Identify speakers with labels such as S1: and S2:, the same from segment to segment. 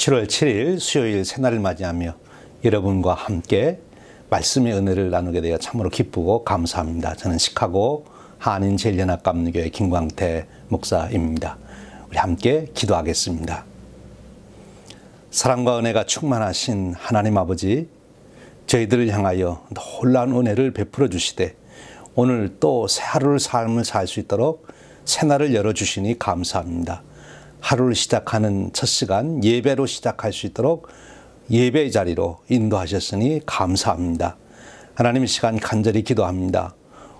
S1: 7월 7일 수요일 새날을 맞이하며 여러분과 함께 말씀의 은혜를 나누게 되어 참으로 기쁘고 감사합니다. 저는 시카고 한인제일연합감리교회 김광태 목사입니다. 우리 함께 기도하겠습니다. 사랑과 은혜가 충만하신 하나님 아버지, 저희들을 향하여 놀라운 은혜를 베풀어 주시되 오늘 또 새 하루를 삶을 살 수 있도록 새날을 열어주시니 감사합니다. 하루를 시작하는 첫 시간 예배로 시작할 수 있도록 예배의 자리로 인도하셨으니 감사합니다. 하나님, 이 시간 간절히 기도합니다.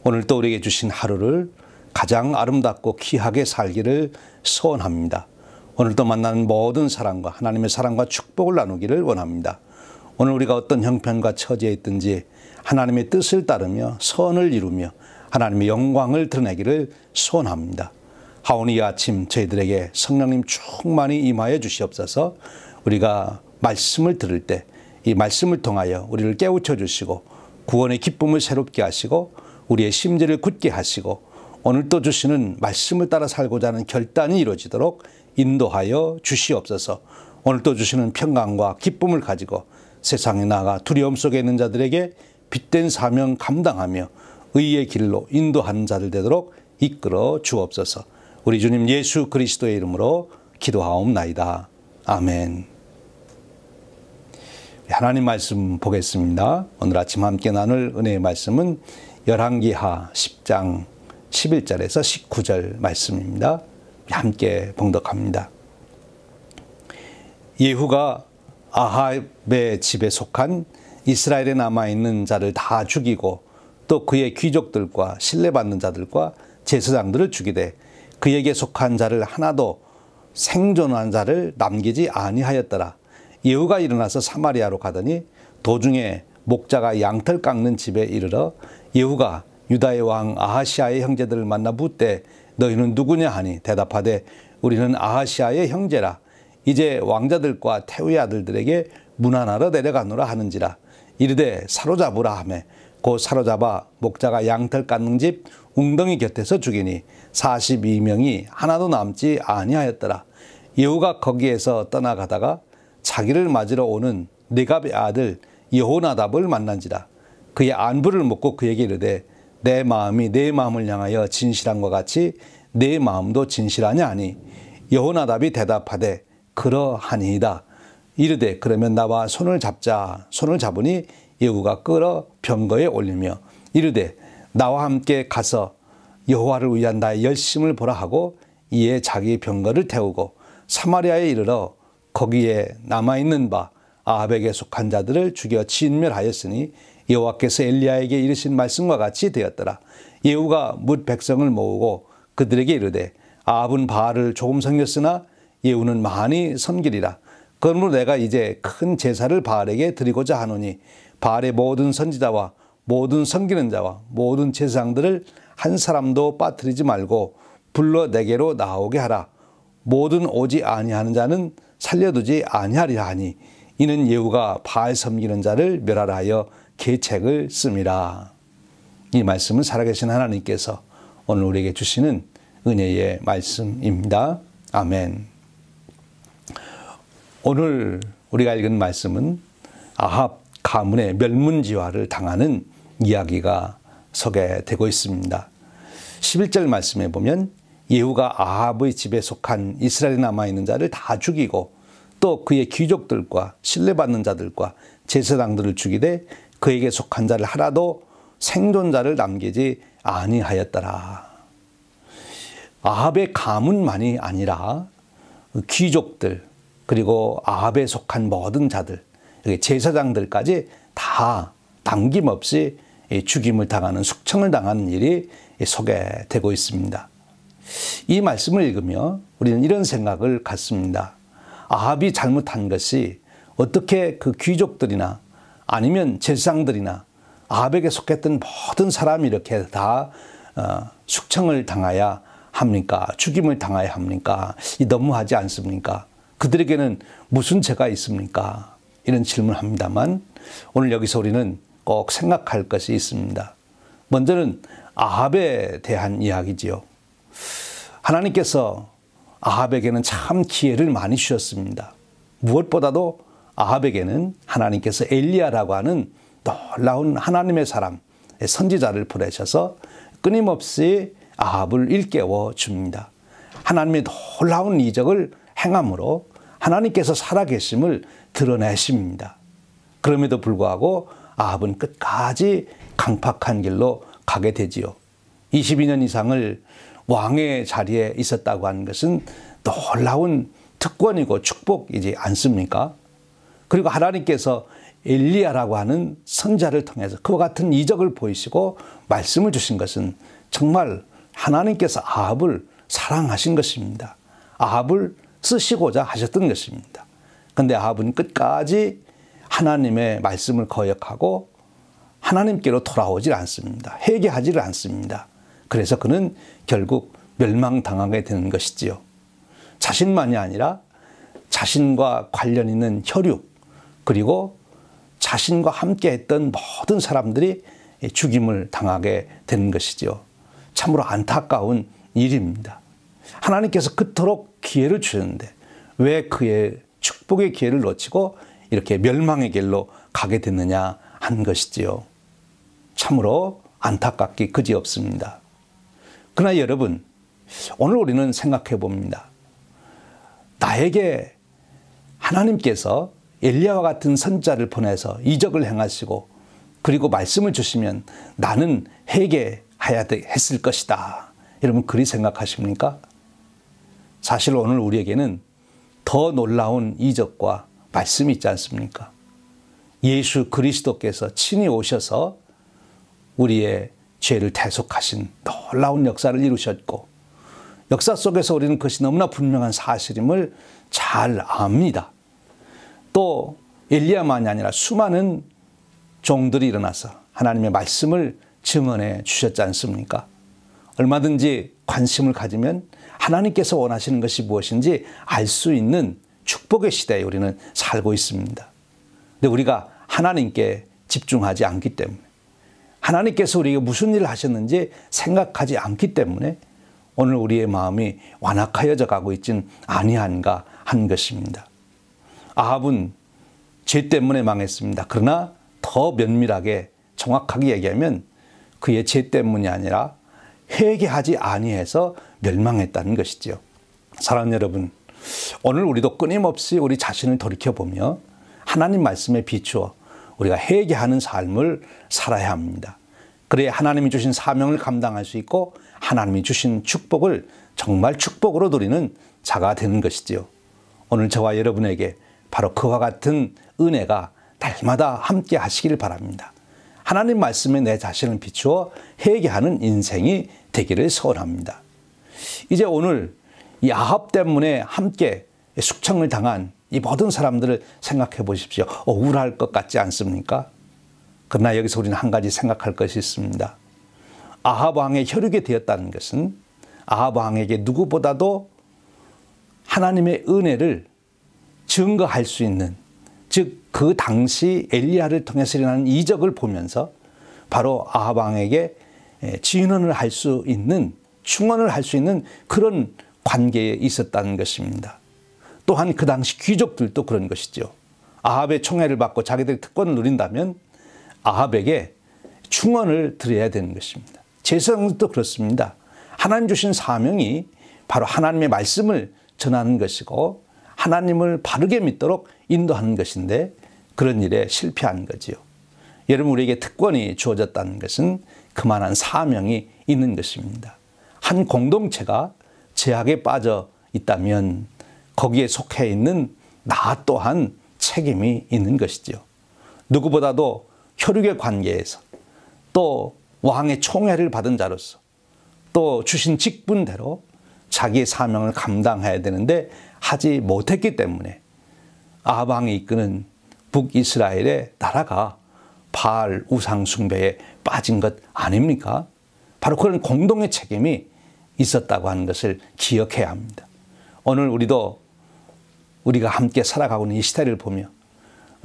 S1: 오늘 또 우리에게 주신 하루를 가장 아름답고 귀하게 살기를 소원합니다. 오늘 또 만나는 모든 사람과 하나님의 사랑과 축복을 나누기를 원합니다. 오늘 우리가 어떤 형편과 처지에 있든지 하나님의 뜻을 따르며 선을 이루며 하나님의 영광을 드러내기를 소원합니다. 하오니 이 아침 저희들에게 성령님 충만히 임하여 주시옵소서. 우리가 말씀을 들을 때 이 말씀을 통하여 우리를 깨우쳐 주시고 구원의 기쁨을 새롭게 하시고 우리의 심지를 굳게 하시고 오늘 또 주시는 말씀을 따라 살고자 하는 결단이 이루어지도록 인도하여 주시옵소서. 오늘 또 주시는 평강과 기쁨을 가지고 세상에 나아가 두려움 속에 있는 자들에게 빛된 사명 감당하며 의의 길로 인도하는 자들 되도록 이끌어 주옵소서. 우리 주님 예수 그리스도의 이름으로 기도하옵나이다. 아멘. 하나님 말씀 보겠습니다. 오늘 아침 함께 나눌 은혜의 말씀은 열왕기하 10장 11절에서 19절 말씀입니다. 함께 봉독합니다. 예후가 아합의 집에 속한 이스라엘에 남아있는 자를 다 죽이고 또 그의 귀족들과 신뢰받는 자들과 제사장들을 죽이되 그에게 속한 자를 하나도 생존한 자를 남기지 아니하였더라. 예후가 일어나서 사마리아로 가더니 도중에 목자가 양털 깎는 집에 이르러 예후가 유다의 왕 아하시아의 형제들을 만나 묻되 너희는 누구냐 하니 대답하되 우리는 아하시아의 형제라. 이제 왕자들과 태우의 아들들에게 문안하러 내려가노라 하는지라. 이르되 사로잡으라 하매 곧 사로잡아 목자가 양털 깎는 집 웅덩이 곁에서 죽이니 42명이 하나도 남지 아니하였더라. 예후가 거기에서 떠나가다가 자기를 맞으러 오는 네갑의 아들 여호나답을 만난지라. 그의 안부를 묻고 그에게 이르되 내 마음이 내 마음을 향하여 진실한과 같이 내 마음도 진실하냐 하니 여호나답이 대답하되 그러하니이다. 이르되 그러면 나와 손을 잡자. 손을 잡으니 예후가 끌어 병거에 올리며 이르되 나와 함께 가서 여호와를 위한 나의 열심을 보라 하고 이에 자기 병거를 태우고 사마리아에 이르러 거기에 남아있는 바 아합에게 속한 자들을 죽여 진멸하였으니 여호와께서 엘리야에게 이르신 말씀과 같이 되었더라. 예후가 뭇 백성을 모으고 그들에게 이르되 아합은 바알을 조금 섬겼으나 예후는 많이 섬기리라. 그러므로 내가 이제 큰 제사를 바알에게 드리고자 하노니 바알의 모든 선지자와 모든 섬기는 자와 모든 제사장들을 한 사람도 빠뜨리지 말고 불러 내게로 나오게 하라. 모든 오지 아니하는 자는 살려두지 아니하리라 하니 이는 예후가 바알 섬기는 자를 멸하라 하여 계책을 씁니다. 이 말씀은 살아계신 하나님께서 오늘 우리에게 주시는 은혜의 말씀입니다. 아멘. 오늘 우리가 읽은 말씀은 아합 가문의 멸문지화를 당하는 이야기가 소개되고 있습니다. 11절 말씀에 보면 예후가 아합의 집에 속한 이스라엘에 남아있는 자를 다 죽이고 또 그의 귀족들과 신뢰받는 자들과 제사장들을 죽이되 그에게 속한 자를 하나도 생존자를 남기지 아니하였더라. 아합의 가문만이 아니라 귀족들 그리고 아합에 속한 모든 자들 제사장들까지 다 남김없이 죽임을 당하는 숙청을 당하는 일이 소개되고 있습니다. 이 말씀을 읽으며 우리는 이런 생각을 갖습니다. 아합이 잘못한 것이 어떻게 그 귀족들이나 아니면 제사장들이나 아합에게 속했던 모든 사람이 이렇게 다 숙청을 당해야 합니까? 죽임을 당해야 합니까? 이 너무하지 않습니까? 그들에게는 무슨 죄가 있습니까? 이런 질문을 합니다만 오늘 여기서 우리는 꼭 생각할 것이 있습니다. 먼저는 아합에 대한 이야기지요. 하나님께서 아합에게는 참 기회를 많이 주셨습니다. 무엇보다도 아합에게는 하나님께서 엘리야라고 하는 놀라운 하나님의 사람, 선지자를 보내셔서 끊임없이 아합을 일깨워 줍니다. 하나님의 놀라운 이적을 행함으로 하나님께서 살아계심을 드러내십니다. 그럼에도 불구하고 아합은 끝까지 강팍한 길로 가게 되지요. 22년 이상을 왕의 자리에 있었다고 하는 것은 놀라운 특권이고 축복이지 않습니까? 그리고 하나님께서 엘리야라고 하는 선자를 통해서 그와 같은 이적을 보이시고 말씀을 주신 것은 정말 하나님께서 아합을 사랑하신 것입니다. 아합을 쓰시고자 하셨던 것입니다. 그런데 아합은 끝까지 하나님의 말씀을 거역하고 하나님께로 돌아오질 않습니다. 회개하지를 않습니다. 그래서 그는 결국 멸망당하게 되는 것이지요. 자신만이 아니라 자신과 관련 있는 혈육, 그리고 자신과 함께 했던 모든 사람들이 죽임을 당하게 되는 것이지요. 참으로 안타까운 일입니다. 하나님께서 그토록 기회를 주셨는데 왜 그의 축복의 기회를 놓치고 이렇게 멸망의 길로 가게 됐느냐 하는 것이지요. 참으로 안타깝기 그지없습니다. 그러나 여러분, 오늘 우리는 생각해 봅니다. 나에게 하나님께서 엘리야와 같은 선자를 보내서 이적을 행하시고 그리고 말씀을 주시면 나는 회개해야 했을 것이다. 여러분 그리 생각하십니까? 사실 오늘 우리에게는 더 놀라운 이적과 말씀이 있지 않습니까? 예수 그리스도께서 친히 오셔서 우리의 죄를 대속하신 놀라운 역사를 이루셨고 역사 속에서 우리는 그것이 너무나 분명한 사실임을 잘 압니다. 또 엘리야만이 아니라 수많은 종들이 일어나서 하나님의 말씀을 증언해 주셨지 않습니까? 얼마든지 관심을 가지면 하나님께서 원하시는 것이 무엇인지 알 수 있는 축복의 시대에 우리는 살고 있습니다. 근데 우리가 하나님께 집중하지 않기 때문에 하나님께서 우리에게 무슨 일을 하셨는지 생각하지 않기 때문에 오늘 우리의 마음이 완악하여져 가고 있진 아니한가 한 것입니다. 아합은 죄 때문에 망했습니다. 그러나 더 면밀하게 정확하게 얘기하면 그의 죄 때문이 아니라 회개하지 아니해서 멸망했다는 것이죠. 사랑하는 여러분, 오늘 우리도 끊임없이 우리 자신을 돌이켜보며 하나님 말씀에 비추어 우리가 회개하는 삶을 살아야 합니다. 그래야 하나님이 주신 사명을 감당할 수 있고 하나님이 주신 축복을 정말 축복으로 누리는 자가 되는 것이지요. 오늘 저와 여러분에게 바로 그와 같은 은혜가 날마다 함께 하시길 바랍니다. 하나님 말씀에 내 자신을 비추어 회개하는 인생이 되기를 소원합니다. 이제 오늘 이 아합 때문에 함께 숙청을 당한 이 모든 사람들을 생각해 보십시오. 억울할 것 같지 않습니까? 그러나 여기서 우리는 한 가지 생각할 것이 있습니다. 아합 왕의 혈육이 되었다는 것은 아합 왕에게 누구보다도 하나님의 은혜를 증거할 수 있는, 즉 그 당시 엘리야를 통해서 일어나는 이적을 보면서 바로 아합 왕에게 진언을 할 수 있는, 충언을 할 수 있는 그런 관계에 있었다는 것입니다. 또한 그 당시 귀족들도 그런 것이죠. 아합의 총애를 받고 자기들의 특권을 누린다면 아합에게 충언을 드려야 되는 것입니다. 제사장도 그렇습니다. 하나님 주신 사명이 바로 하나님의 말씀을 전하는 것이고 하나님을 바르게 믿도록 인도하는 것인데 그런 일에 실패한 거지요. 여러분, 우리에게 특권이 주어졌다는 것은 그만한 사명이 있는 것입니다. 한 공동체가 죄악에 빠져 있다면 거기에 속해 있는 나 또한 책임이 있는 것이죠. 누구보다도 혈육의 관계에서 또 왕의 총애를 받은 자로서 또 주신 직분대로 자기의 사명을 감당해야 되는데 하지 못했기 때문에 아합 왕이 이끄는 북이스라엘의 나라가 바알 우상 숭배에 빠진 것 아닙니까? 바로 그런 공동의 책임이 있었다고 하는 것을 기억해야 합니다. 오늘 우리가 함께 살아가고 있는 이 시대를 보며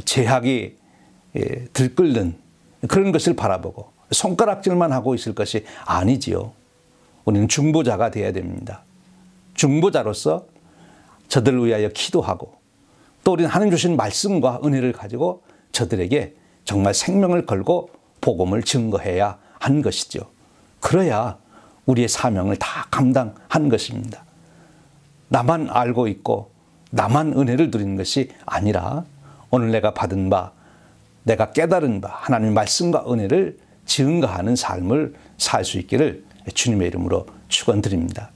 S1: 죄악이 들끓는 그런 것을 바라보고 손가락질만 하고 있을 것이 아니지요. 우리는 중보자가 되어야 됩니다. 중보자로서 저들을 위하여 기도하고 또 우리는 하나님 주신 말씀과 은혜를 가지고 저들에게 정말 생명을 걸고 복음을 증거해야 하는 것이죠. 그래야 우리의 사명을 다 감당하는 것입니다. 나만 알고 있고 나만 은혜를 누리는 것이 아니라 오늘 내가 받은 바, 내가 깨달은 바 하나님의 말씀과 은혜를 증거하는 삶을 살 수 있기를 주님의 이름으로 축원드립니다.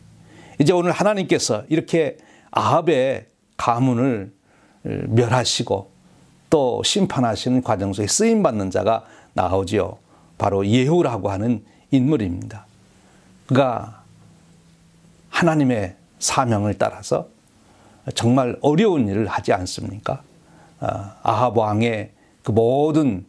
S1: 이제 오늘 하나님께서 이렇게 아합의 가문을 멸하시고 또 심판하시는 과정 속에 쓰임받는 자가 나오지요. 바로 예후라고 하는 인물입니다. 그가 하나님의 사명을 따라서 정말 어려운 일을 하지 않습니까? 아합 왕의 그 모든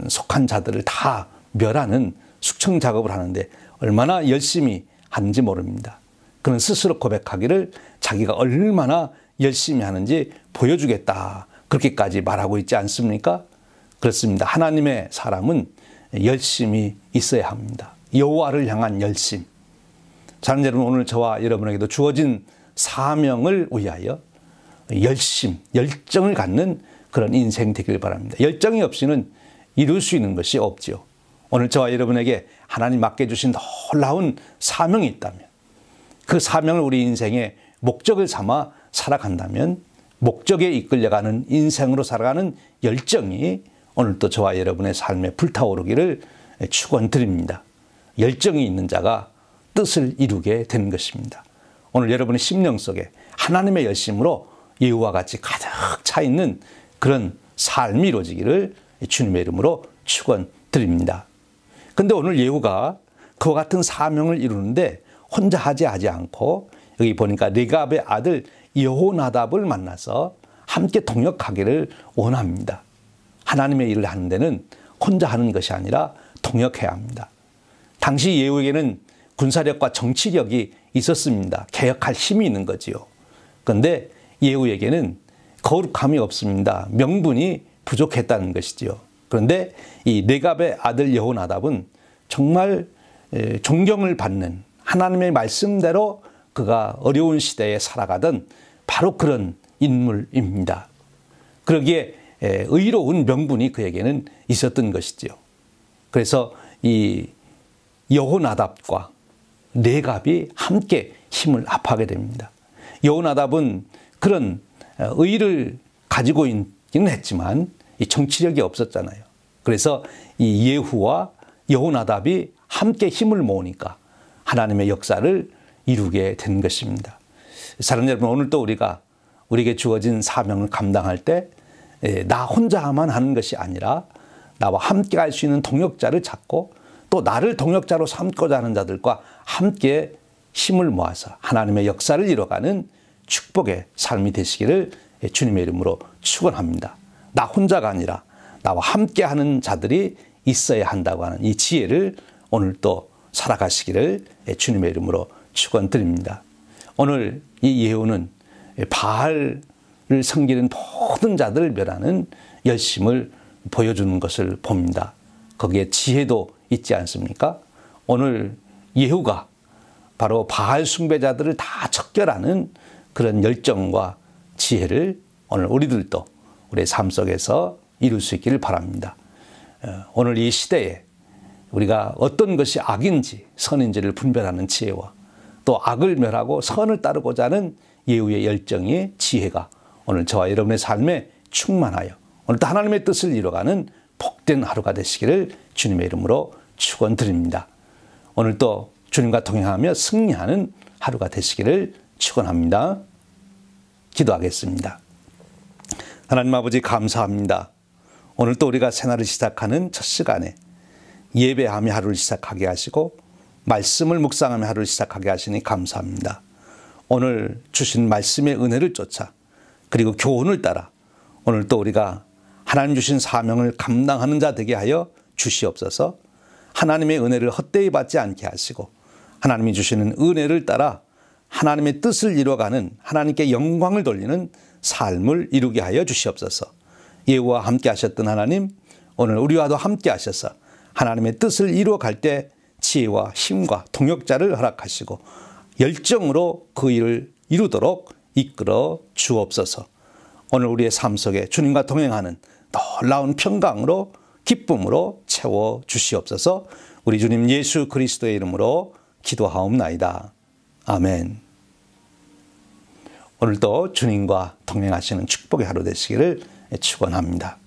S1: 속한 자들을 다 멸하는 숙청 작업을 하는데 얼마나 열심히 하는지 모릅니다. 그는 스스로 고백하기를 자기가 얼마나 열심히 하는지 보여주겠다. 그렇게까지 말하고 있지 않습니까? 그렇습니다. 하나님의 사람은 열심히 있어야 합니다. 여호와를 향한 열심. 사랑하는 여러분, 오늘 저와 여러분에게도 주어진 사명을 위하여 열정을 갖는 그런 인생 되길 바랍니다. 열정이 없이는 이룰 수 있는 것이 없지요. 오늘 저와 여러분에게 하나님 맡겨주신 놀라운 사명이 있다면 그 사명을 우리 인생의 목적을 삼아 살아간다면 목적에 이끌려가는 인생으로 살아가는 열정이 오늘도 저와 여러분의 삶에 불타오르기를 축원드립니다. 열정이 있는 자가 뜻을 이루게 되는 것입니다. 오늘 여러분의 심령 속에 하나님의 열심으로 예후와 같이 가득 차 있는 그런 삶이 이루어지기를 주님의 이름으로 축원드립니다. 그런데 오늘 예후가 그와 같은 사명을 이루는데 혼자 하지 않고 여기 보니까 레갑의 아들 여호나답을 만나서 함께 동역하기를 원합니다. 하나님의 일을 하는 데는 혼자 하는 것이 아니라 동역해야 합니다. 당시 예후에게는 군사력과 정치력이 있었습니다. 개혁할 힘이 있는 거지요. 그런데 예후에게는 거룩함이 없습니다. 명분이 부족했다는 것이지요. 그런데 이 레갑의 아들 여호나답은 정말 존경을 받는 하나님의 말씀대로 그가 어려운 시대에 살아가던 바로 그런 인물입니다. 그러기에 의로운 명분이 그에게는 있었던 것이지요. 그래서 이 여호나답과 레갑이 함께 힘을 합하게 됩니다. 여호나답은 그런 의를 가지고 있기는 했지만 이 정치력이 없었잖아요. 그래서 이 예후와 여호나답이 함께 힘을 모으니까 하나님의 역사를 이루게 된 것입니다. 사랑하는 여러분, 오늘도 우리에게 주어진 사명을 감당할 때 나 혼자만 하는 것이 아니라 나와 함께 할 수 있는 동역자를 찾고 또 나를 동역자로 삼고자 하는 자들과 함께 힘을 모아서 하나님의 역사를 이뤄가는 축복의 삶이 되시기를 주님의 이름으로 축원합니다. 나 혼자가 아니라 나와 함께하는 자들이 있어야 한다고 하는 이 지혜를 오늘 또 살아가시기를 주님의 이름으로 축원드립니다. 오늘 이 예후는 바알을 섬기는 모든 자들을 멸하는 열심을 보여주는 것을 봅니다. 거기에 지혜도 있지 않습니까? 오늘 예후가 바로 바알 숭배자들을 다 척결하는 그런 열정과 지혜를 오늘 우리들도 우리의 삶 속에서 이룰 수 있기를 바랍니다. 오늘 이 시대에 우리가 어떤 것이 악인지 선인지를 분별하는 지혜와 또 악을 멸하고 선을 따르고자 하는 예후의 열정의 지혜가 오늘 저와 여러분의 삶에 충만하여 오늘도 하나님의 뜻을 이뤄가는 복된 하루가 되시기를 주님의 이름으로 축원드립니다. 오늘도 주님과 동행하며 승리하는 하루가 되시기를 축원합니다. 기도하겠습니다. 하나님 아버지, 감사합니다. 오늘 또 우리가 새날을 시작하는 첫 시간에 예배하며 하루를 시작하게 하시고 말씀을 묵상하며 하루를 시작하게 하시니 감사합니다. 오늘 주신 말씀의 은혜를 쫓아 그리고 교훈을 따라 오늘 또 우리가 하나님 주신 사명을 감당하는 자 되게 하여 주시옵소서. 하나님의 은혜를 헛되이 받지 않게 하시고 하나님이 주시는 은혜를 따라 하나님의 뜻을 이루어가는 하나님께 영광을 돌리는 삶을 이루게 하여 주시옵소서. 예후와 함께 하셨던 하나님, 오늘 우리와도 함께 하셔서 하나님의 뜻을 이루어갈 때 지혜와 힘과 동역자를 허락하시고 열정으로 그 일을 이루도록 이끌어 주옵소서. 오늘 우리의 삶 속에 주님과 동행하는 놀라운 평강으로 기쁨으로 채워 주시옵소서. 우리 주님 예수 그리스도의 이름으로 기도하옵나이다. 아멘. 오늘도 주님과 동행하시는 축복의 하루 되시기를 축원합니다.